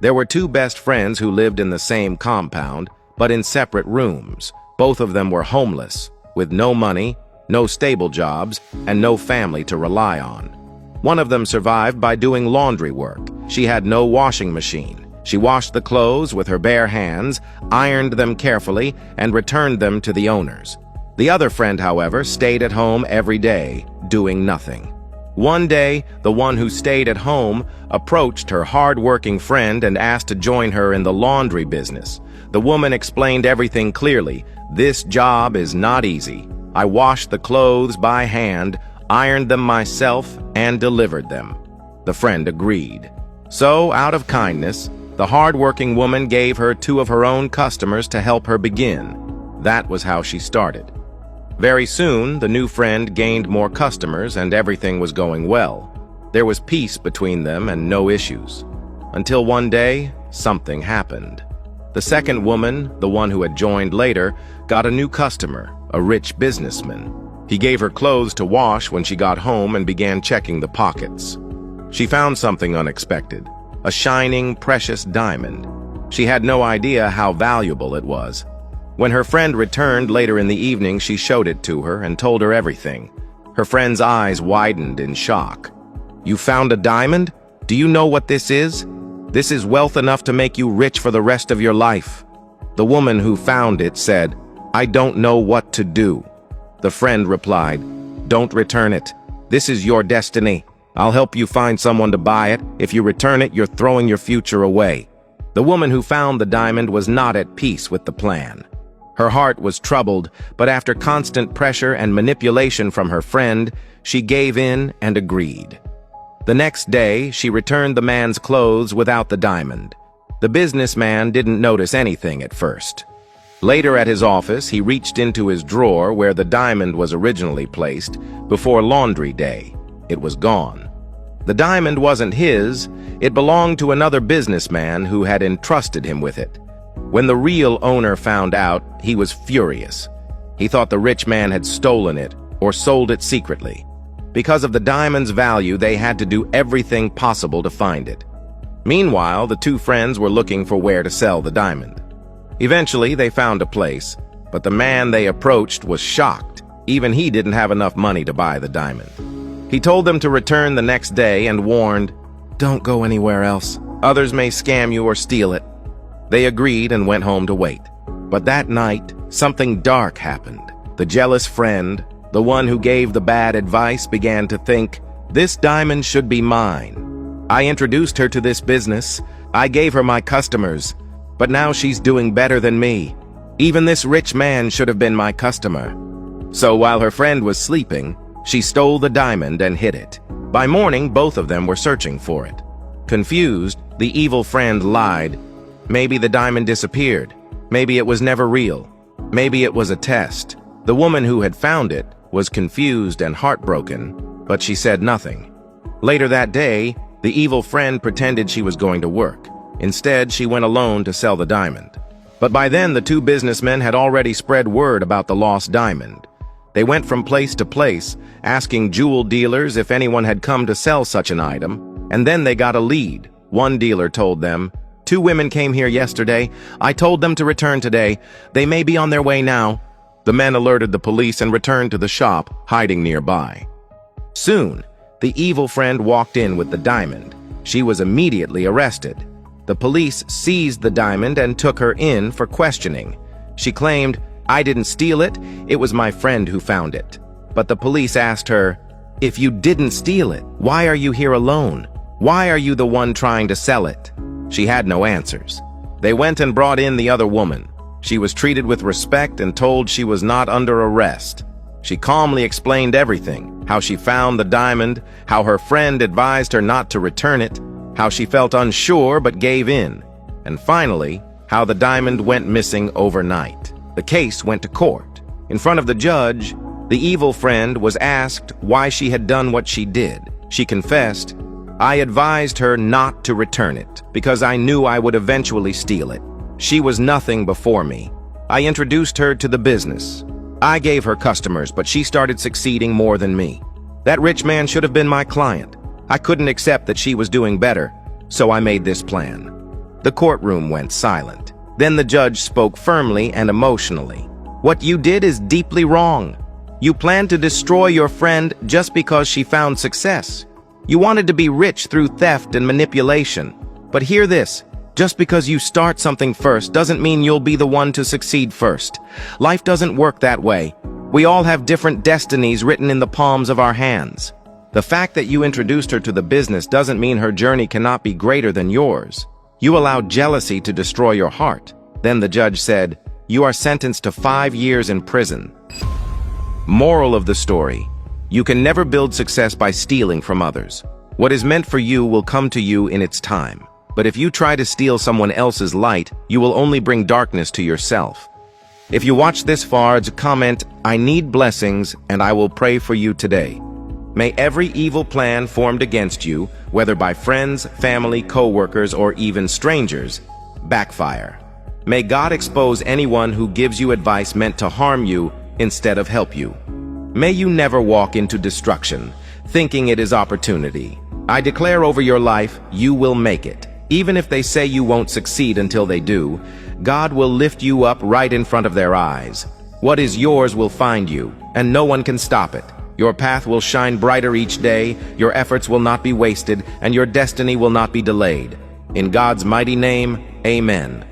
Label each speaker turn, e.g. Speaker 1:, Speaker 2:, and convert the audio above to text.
Speaker 1: There were two best friends who lived in the same compound, but in separate rooms. Both of them were homeless, with no money, no stable jobs, and no family to rely on. One of them survived by doing laundry work. She had no washing machine. She washed the clothes with her bare hands, ironed them carefully, and returned them to the owners. The other friend, however, stayed at home every day, doing nothing. One day, the one who stayed at home approached her hard-working friend and asked to join her in the laundry business. The woman explained everything clearly. "This job is not easy. I washed the clothes by hand, ironed them myself, and delivered them." The friend agreed. So, out of kindness, the hard-working woman gave her two of her own customers to help her begin. That was how she started. Very soon, the new friend gained more customers and everything was going well. There was peace between them and no issues. Until one day, something happened. The second woman, the one who had joined later, got a new customer, a rich businessman. He gave her clothes to wash when she got home and began checking the pockets. She found something unexpected, a shining, precious diamond. She had no idea how valuable it was. When her friend returned later in the evening, she showed it to her and told her everything. Her friend's eyes widened in shock. "You found a diamond? Do you know what this is? This is wealth enough to make you rich for the rest of your life." The woman who found it said, "I don't know what to do." The friend replied, "Don't return it. This is your destiny. I'll help you find someone to buy it. If you return it, you're throwing your future away." The woman who found the diamond was not at peace with the plan. Her heart was troubled, but after constant pressure and manipulation from her friend, she gave in and agreed. The next day, she returned the man's clothes without the diamond. The businessman didn't notice anything at first. Later at his office, he reached into his drawer where the diamond was originally placed before laundry day. It was gone. The diamond wasn't his, it belonged to another businessman who had entrusted him with it. When the real owner found out, he was furious. He thought the rich man had stolen it or sold it secretly. Because of the diamond's value, they had to do everything possible to find it. Meanwhile, the two friends were looking for where to sell the diamond. Eventually, they found a place, but the man they approached was shocked. Even he didn't have enough money to buy the diamond. He told them to return the next day and warned, "Don't go anywhere else. Others may scam you or steal it." They agreed and went home to wait. But that night, something dark happened. The jealous friend, the one who gave the bad advice, began to think, "This diamond should be mine. I introduced her to this business. I gave her my customers. But now she's doing better than me. Even this rich man should have been my customer." So while her friend was sleeping, she stole the diamond and hid it. By morning, both of them were searching for it. Confused, the evil friend lied. Maybe the diamond disappeared. Maybe it was never real. Maybe it was a test. The woman who had found it was confused and heartbroken, but she said nothing. Later that day, the evil friend pretended she was going to work. Instead, she went alone to sell the diamond. But by then, the two businessmen had already spread word about the lost diamond. They went from place to place, asking jewel dealers if anyone had come to sell such an item, and then they got a lead. One dealer told them, "Two women came here yesterday. I told them to return today. They may be on their way now." The men alerted the police and returned to the shop, hiding nearby. Soon, the evil friend walked in with the diamond. She was immediately arrested. The police seized the diamond and took her in for questioning. She claimed, "I didn't steal it, it was my friend who found it." But the police asked her, "If you didn't steal it, why are you here alone? Why are you the one trying to sell it?" She had no answers. They went and brought in the other woman. She was treated with respect and told she was not under arrest. She calmly explained everything, how she found the diamond, how her friend advised her not to return it, how she felt unsure but gave in, and finally, how the diamond went missing overnight. The case went to court. In front of the judge, the evil friend was asked why she had done what she did. She confessed, "I advised her not to return it because I knew I would eventually steal it. She was nothing before me. I introduced her to the business. I gave her customers, but she started succeeding more than me. That rich man should have been my client. I couldn't accept that she was doing better, so I made this plan." The courtroom went silent. Then the judge spoke firmly and emotionally. "What you did is deeply wrong. You planned to destroy your friend just because she found success. You wanted to be rich through theft and manipulation. But hear this, just because you start something first doesn't mean you'll be the one to succeed first. Life doesn't work that way. We all have different destinies written in the palms of our hands. The fact that you introduced her to the business doesn't mean her journey cannot be greater than yours. You allowed jealousy to destroy your heart." Then the judge said, "You are sentenced to 5 years in prison." Moral of the story: you can never build success by stealing from others. What is meant for you will come to you in its time. But if you try to steal someone else's light, you will only bring darkness to yourself. If you watch this far, comment, "I need blessings, and I will pray for you today." May every evil plan formed against you, whether by friends, family, co-workers, or even strangers, backfire. May God expose anyone who gives you advice meant to harm you instead of help you. May you never walk into destruction, thinking it is opportunity. I declare over your life, you will make it. Even if they say you won't succeed until they do, God will lift you up right in front of their eyes. What is yours will find you, and no one can stop it. Your path will shine brighter each day, your efforts will not be wasted, and your destiny will not be delayed. In God's mighty name, amen.